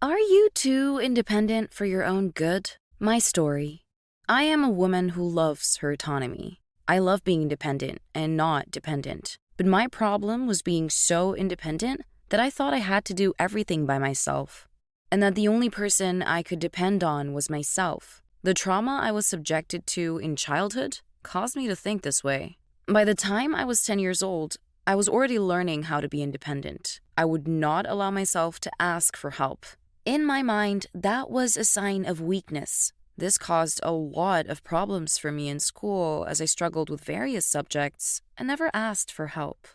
Are you too independent for your own good? My story. I am a woman who loves her autonomy. I love being independent and not dependent. But my problem was being so independent that I thought I had to do everything by myself, and that the only person I could depend on was myself. The trauma I was subjected to in childhood caused me to think this way. By the time I was 10 years old, I was already learning how to be independent. I would not allow myself to ask for help. In my mind, that was a sign of weakness. This caused a lot of problems for me in school as I struggled with various subjects and never asked for help.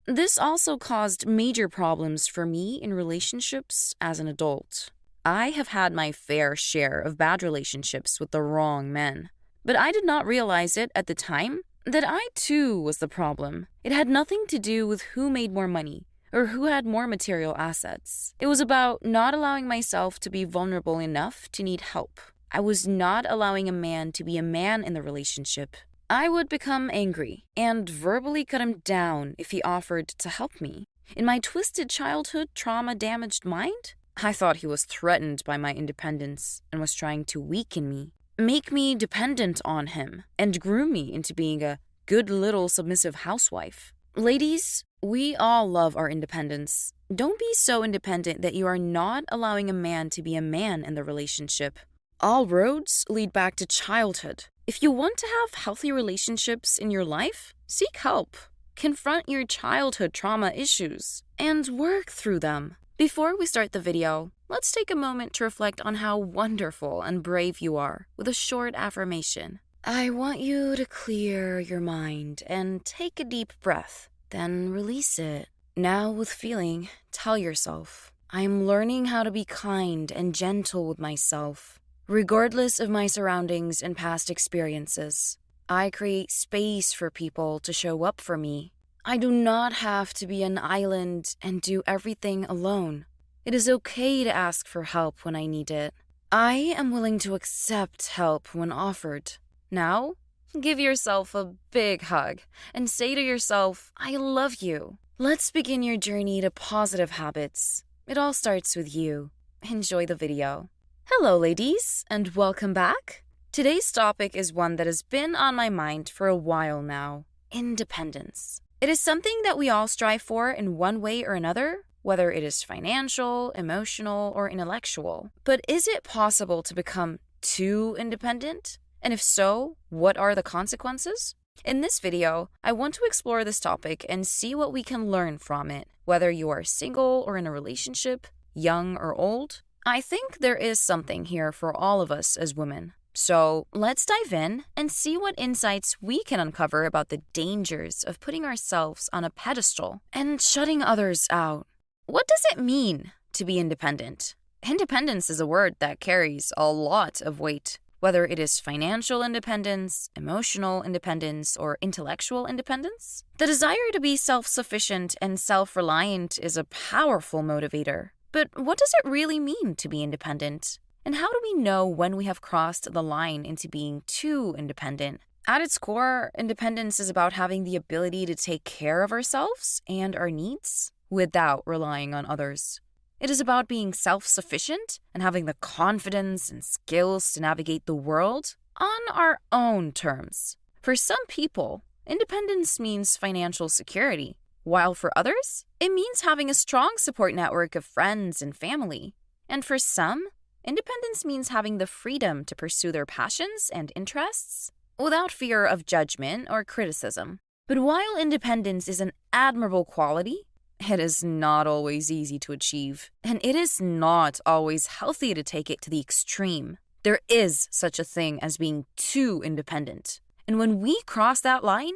This also caused major problems for me in relationships as an adult. I have had my fair share of bad relationships with the wrong men, but I did not realize it at the time that I too was the problem. It had nothing to do with who made more money or who had more material assets. It was about not allowing myself to be vulnerable enough to need help. I was not allowing a man to be a man in the relationship. I would become angry and verbally cut him down if he offered to help me. In my twisted childhood, trauma-damaged mind, I thought he was threatened by my independence and was trying to weaken me, make me dependent on him, and groom me into being a good little submissive housewife. Ladies, we all love our independence. Don't be so independent that you are not allowing a man to be a man in the relationship. All roads lead back to childhood. If you want to have healthy relationships in your life, seek help. Confront your childhood trauma issues and work through them. Before we start the video, let's take a moment to reflect on how wonderful and brave you are with a short affirmation. I want you to clear your mind and take a deep breath, then release it. Now, with feeling, tell yourself, I am learning how to be kind and gentle with myself. Regardless of my surroundings and past experiences, I create space for people to show up for me. I do not have to be an island and do everything alone. It is okay to ask for help when I need it. I am willing to accept help when offered. Now, give yourself a big hug and say to yourself, I love you. Let's begin your journey to positive habits. It all starts with you. Enjoy the video. Hello, ladies, and welcome back. Today's topic is one that has been on my mind for a while now: independence. It is something that we all strive for in one way or another, whether it is financial, emotional, or intellectual. But is it possible to become too independent? And if so, what are the consequences? In this video, I want to explore this topic and see what we can learn from it, whether you are single or in a relationship, young or old. I think there is something here for all of us as women. So let's dive in and see what insights we can uncover about the dangers of putting ourselves on a pedestal and shutting others out. What does it mean to be independent? Independence is a word that carries a lot of weight. Whether it is financial independence, emotional independence, or intellectual independence, the desire to be self-sufficient and self-reliant is a powerful motivator. But what does it really mean to be independent? And how do we know when we have crossed the line into being too independent? At its core, independence is about having the ability to take care of ourselves and our needs without relying on others. It is about being self-sufficient and having the confidence and skills to navigate the world on our own terms. For some people, independence means financial security, while for others, it means having a strong support network of friends and family. And for some, independence means having the freedom to pursue their passions and interests without fear of judgment or criticism. But while independence is an admirable quality, it is not always easy to achieve, and it is not always healthy to take it to the extreme. There is such a thing as being too independent, and when we cross that line,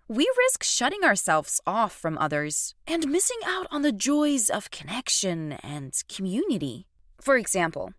we risk shutting ourselves off from others and missing out on the joys of connection and community. For example,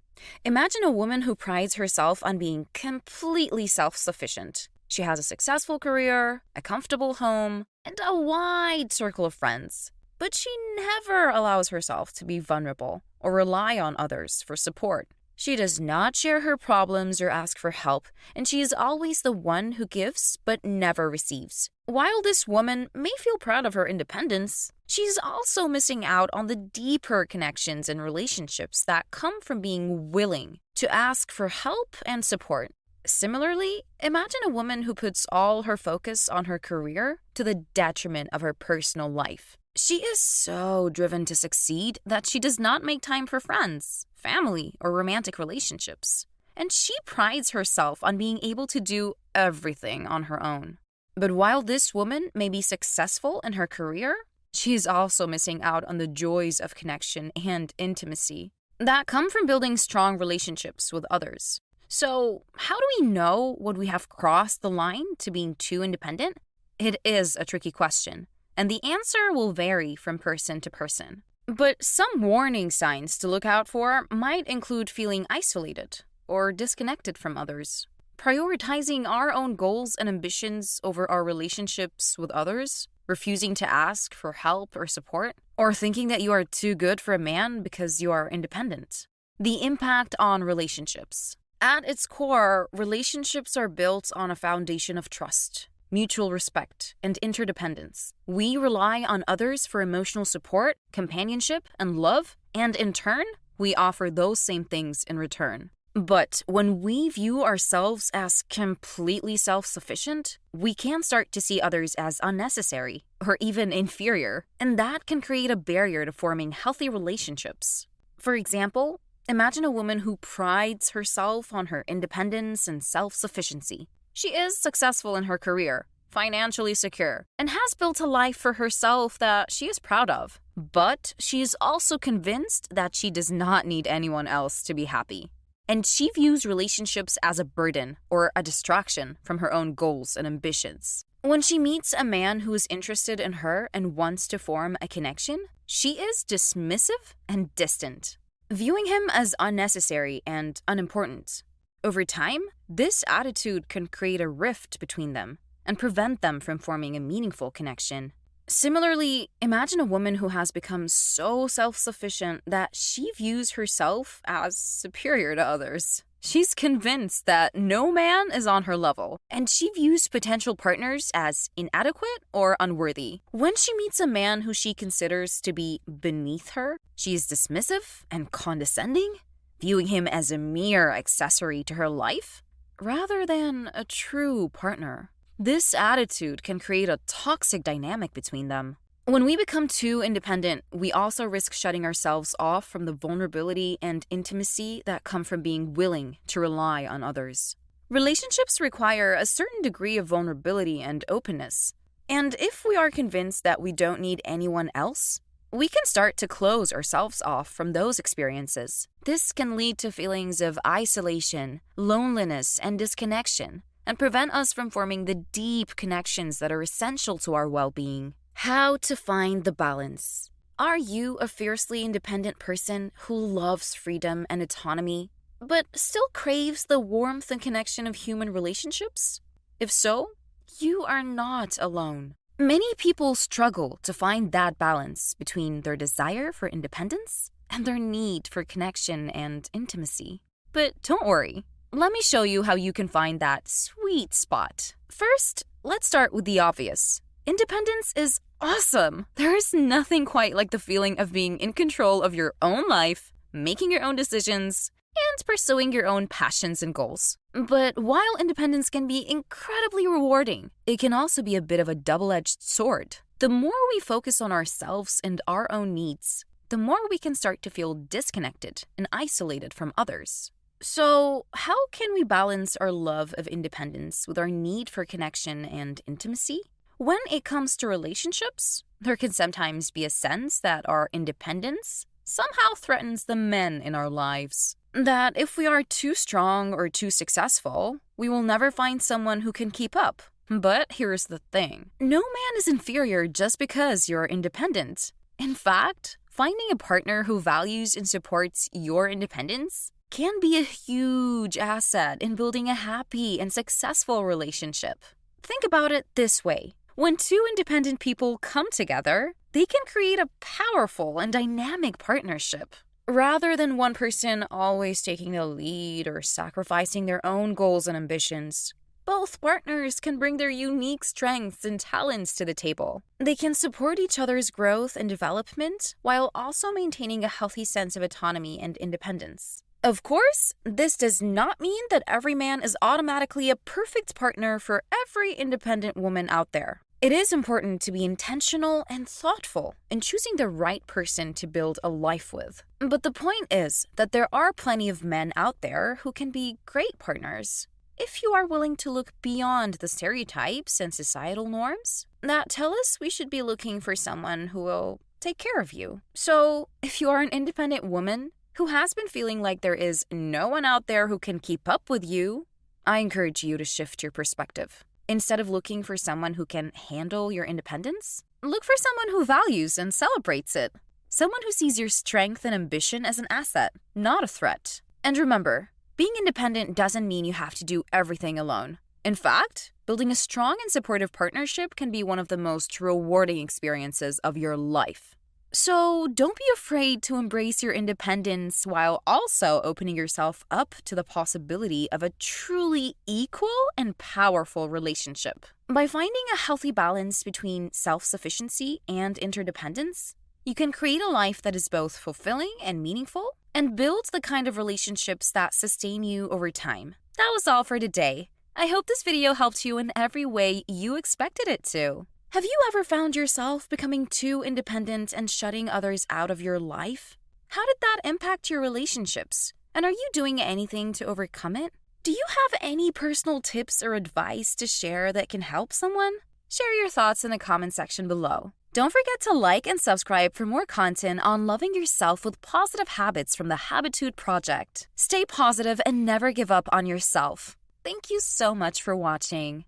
imagine a woman who prides herself on being completely self-sufficient. She has a successful career, a comfortable home, and a wide circle of friends. But she never allows herself to be vulnerable or rely on others for support. She does not share her problems or ask for help, and she is always the one who gives but never receives. While this woman may feel proud of her independence, she's also missing out on the deeper connections and relationships that come from being willing to ask for help and support. Similarly, imagine a woman who puts all her focus on her career to the detriment of her personal life. She is so driven to succeed that she does not make time for friends, family, or romantic relationships. And she prides herself on being able to do everything on her own. But while this woman may be successful in her career, she is also missing out on the joys of connection and intimacy that come from building strong relationships with others. So, how do we know when we have crossed the line to being too independent? It is a tricky question, and the answer will vary from person to person. But some warning signs to look out for might include feeling isolated or disconnected from others, prioritizing our own goals and ambitions over our relationships with others, refusing to ask for help or support, or thinking that you are too good for a man because you are independent. The impact on relationships. At its core, relationships are built on a foundation of trust, mutual respect, and interdependence. We rely on others for emotional support, companionship, and love, and in turn, we offer those same things in return. But when we view ourselves as completely self-sufficient, we can start to see others as unnecessary or even inferior, and that can create a barrier to forming healthy relationships. For example, imagine a woman who prides herself on her independence and self-sufficiency. She is successful in her career, financially secure, and has built a life for herself that she is proud of. But she is also convinced that she does not need anyone else to be happy. And she views relationships as a burden or a distraction from her own goals and ambitions. When she meets a man who is interested in her and wants to form a connection, she is dismissive and distant, viewing him as unnecessary and unimportant. Over time, this attitude can create a rift between them and prevent them from forming a meaningful connection. Similarly, imagine a woman who has become so self-sufficient that she views herself as superior to others. She's convinced that no man is on her level, and she views potential partners as inadequate or unworthy. When she meets a man who she considers to be beneath her, she is dismissive and condescending, viewing him as a mere accessory to her life rather than a true partner. This attitude can create a toxic dynamic between them. When we become too independent, we also risk shutting ourselves off from the vulnerability and intimacy that come from being willing to rely on others. Relationships require a certain degree of vulnerability and openness. And if we are convinced that we don't need anyone else, we can start to close ourselves off from those experiences. This can lead to feelings of isolation, loneliness, and disconnection, and prevent us from forming the deep connections that are essential to our well-being. How to find the balance. Are you a fiercely independent person who loves freedom and autonomy, but still craves the warmth and connection of human relationships? If so, you are not alone. Many people struggle to find that balance between their desire for independence and their need for connection and intimacy. But don't worry. Let me show you how you can find that sweet spot. First, let's start with the obvious. Independence is awesome. There is nothing quite like the feeling of being in control of your own life, making your own decisions, and pursuing your own passions and goals. But while independence can be incredibly rewarding, it can also be a bit of a double-edged sword. The more we focus on ourselves and our own needs, the more we can start to feel disconnected and isolated from others. So, how can we balance our love of independence with our need for connection and intimacy? When it comes to relationships, there can sometimes be a sense that our independence somehow threatens the men in our lives. That if we are too strong or too successful, we will never find someone who can keep up. But here's the thing. No man is inferior just because you're independent. In fact, finding a partner who values and supports your independence can be a huge asset in building a happy and successful relationship. Think about it this way. When two independent people come together, they can create a powerful and dynamic partnership. Rather than one person always taking the lead or sacrificing their own goals and ambitions, both partners can bring their unique strengths and talents to the table. They can support each other's growth and development while also maintaining a healthy sense of autonomy and independence. Of course, this does not mean that every man is automatically a perfect partner for every independent woman out there. It is important to be intentional and thoughtful in choosing the right person to build a life with. But the point is that there are plenty of men out there who can be great partners if you are willing to look beyond the stereotypes and societal norms that tell us we should be looking for someone who will take care of you. So, if you are an independent woman who has been feeling like there is no one out there who can keep up with you, I encourage you to shift your perspective. Instead of looking for someone who can handle your independence, look for someone who values and celebrates it. Someone who sees your strength and ambition as an asset, not a threat. And remember, being independent doesn't mean you have to do everything alone. In fact, building a strong and supportive partnership can be one of the most rewarding experiences of your life. So don't be afraid to embrace your independence while also opening yourself up to the possibility of a truly equal and powerful relationship. By finding a healthy balance between self-sufficiency and interdependence, you can create a life that is both fulfilling and meaningful and build the kind of relationships that sustain you over time. That was all for today. I hope this video helped you in every way you expected it to. Have you ever found yourself becoming too independent and shutting others out of your life? How did that impact your relationships? And are you doing anything to overcome it? Do you have any personal tips or advice to share that can help someone? Share your thoughts in the comment section below. Don't forget to like and subscribe for more content on loving yourself with positive habits from the Habitude project. Stay positive and never give up on yourself. Thank you so much for watching.